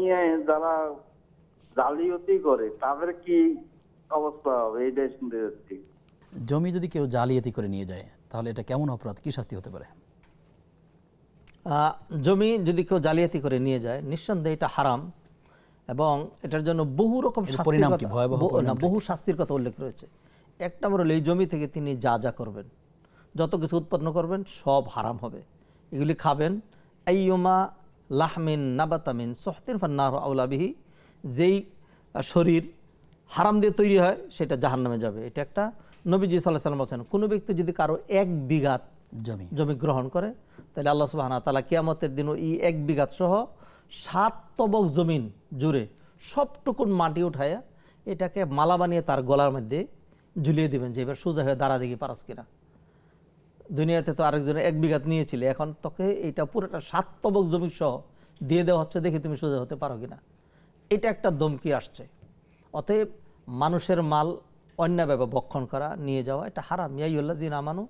নিয়ে যারা জালিয়াতি করে তাদের কি অবস্থা হবে এইটাই শুনতে যাচ্ছি। জমি যদি কেউ জালিয়াতি করে নিয়ে যায় তাহলে এটা কেমন অপরাধ, কি শাস্তি হতে পারে? জমি যদি কেউ জালিয়াতি করে নিয়ে যায় নিঃসন্দেহে এটা হারাম, এবং এটার জন্য বহু রকম বহু শাস্তির কথা উল্লেখ রয়েছে। এক নম্বর হলো এই জমি থেকে তিনি যা যা করবেন, যত কিছু উৎপন্ন করবেন সব হারাম হবে, এগুলি খাবেন। আইয়ুমা লাহমিন নাবাতামিন সুহতিন ফান্নার আউলা বিহি, যেই শরীর হারাম দিয়ে তৈরি হয় সেটা জাহান্নামে যাবে। এটা একটা নবীজি সাল্লাল্লাহু আলাইহি ওয়াসাল্লাম বলেছেন, কোনো ব্যক্তি যদি কারো 1 বিঘাত জমি গ্রহণ করে তাহলে আল্লাহ সুবহানাহু ওয়া তাআলা কিয়ামতের দিনও এই 1 বিঘাত সহ 7 তবক জমিন জুড়ে সবটুকুন মাটি উঠায়া এটাকে মালা বানিয়ে তার গলার মধ্যে ঝুলিয়ে দিবেন, যে এবার সোজা হয়ে দাঁড়া দেখি পারস কিনা। দুনিয়াতে তো আরেকজনের 1 বিঘাত নিয়েছিলে, এখন তোকে এইটা পুরোটা 7 তবক জমি সহ দিয়ে দেওয়া হচ্ছে, দেখি তুমি সোজা হতে পারো কিনা। এটা একটা ধমকি আসছে। অতএব মানুষের মাল অন্যায়ভাবে ভক্ষণ করা, নিয়ে যাওয়া এটা হারাম। ইয়া আইয়ুহাল্লাযীনা আমানু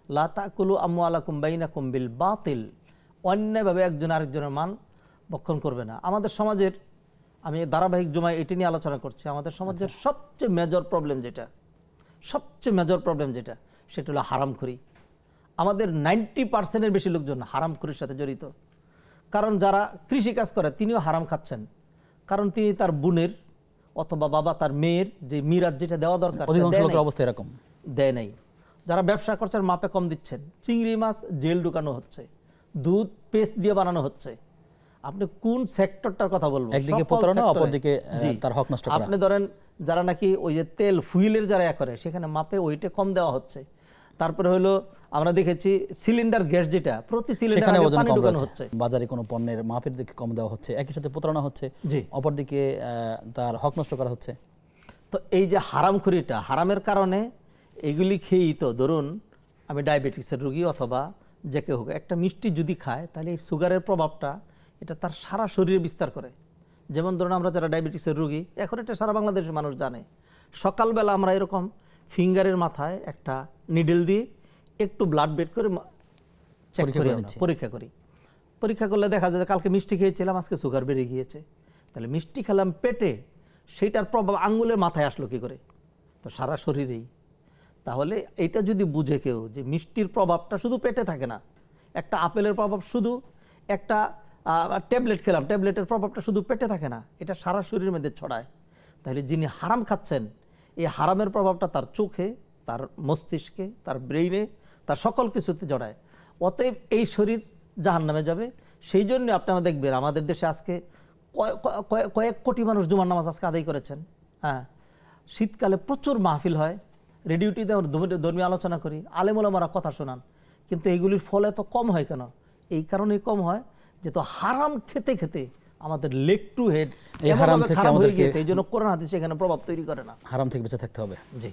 লা তাকুলু আমওয়ালাকুম বাইনাকুম বিল বাতিল, অন্যায়ভাবে একজন আরেকজনের মাল ভক্ষণ করবে না। আমাদের সমাজের, আমি ধারাবাহিক জুমায় এটি নিয়ে আলোচনা করছি, আমাদের সমাজের সবচেয়ে মেজর প্রবলেম যেটা সেটা হলো হারামখুরি। আমাদের 90% বেশি লোকজন হারামখুরির সাথে জড়িত। কারণ যারা কৃষিকাজ করে তিনিও হারাম খাচ্ছেন, কারণ তিনি তার বোনের অথবা বাবা তার মেয়ের যে মিরাজ যেটা দেওয়া দরকার দেয় নাই। যারা ব্যবসা করছেন মাপে কম দিচ্ছেন, চিংড়ি মাছ জেল ঢুকানো হচ্ছে, দুধ পেস্ট দিয়ে বানানো হচ্ছে। আপনি কোন সেক্টরটার কথা বলবেন? একদিকে প্রতারণা, অপরদিকে তার হক নষ্ট করা। আপনি ধরেন যারা নাকি ওই যে তেল ফুয়েলের যারা করে সেখানে মাপে ওইটা কম দেওয়া হচ্ছে। তারপরে হলো আমরা দেখেছি সিলিন্ডার গ্যাস যেটা প্রতি সিলিন্ডারে পানি ঢুকানো হচ্ছে, বাজারে কোনো পণ্যের মাপের দিকে কম দেওয়া হচ্ছে, একই সাথে প্রতারণা হচ্ছে, অপরদিকে তার হক নষ্ট করা হচ্ছে। তো এই যে হারামখুরিটা, হারামের কারণে এগুলি খেয়েই তো ধরুন আমি ডায়াবেটিসের রোগী অথবা যে কেউ হোক একটা মিষ্টি যদি খায় তাহলে এই সুগারের প্রভাবটা এটা তার সারা শরীরে বিস্তার করে। যেমন ধরুন আমরা যারা ডায়াবেটিসের রোগী, এখন এটা সারা বাংলাদেশের মানুষ জানে, সকালবেলা আমরা এরকম ফিঙ্গারের মাথায় একটা নিডেল দিয়ে একটু ব্লাড বের করে চেক করি, পরীক্ষা করলে দেখা যায় কালকে মিষ্টি খেয়েছিলাম আজকে সুগার বেড়ে গিয়েছে। তাহলে মিষ্টি খেলাম পেটে, সেইটার প্রভাব আঙ্গুলের মাথায় আসলো কি করে? তো সারা শরীরেই। তাহলে এটা যদি বুঝে কেউ যে মিষ্টির প্রভাবটা শুধু পেটে থাকে না, একটা আপেলের প্রভাব শুধু, একটা ট্যাবলেট খেলাম ট্যাবলেটের প্রভাবটা শুধু পেটে থাকে না, এটা সারা শরীরের মধ্যে ছড়ায়। তাহলে যিনি হারাম খাচ্ছেন এই হারামের প্রভাবটা তার চোখে, তার মস্তিষ্কে, তার ব্রেইনে, তার সকল কিছুতে জড়ায়। অতএব এই শরীর জাহান্নামে যাবে। সেই জন্য আপনারা দেখবেন আমাদের দেশে আজকে কয়েক কোটি মানুষ জুমার নামাজ আজকে আদায় করেছেন। হ্যাঁ, শীতকালে প্রচুর মাহফিল হয়, রেডিওটিতে ধর্মীয় আলোচনা করি, আলেম ওলামারা কথা শোনান, কিন্তু এইগুলির ফলে তো কম হয় কেন? এই কারণেই কম হয় যে তো হারাম খেতে খেতে আমাদের লেগ টু হেড এই হারাম থেকে আমাদেরকে, এই জন্য কোরআন হাদিস এখানে প্রভাব তৈরি করে না। হারাম থেকে বেঁচে থাকতে হবে। জি।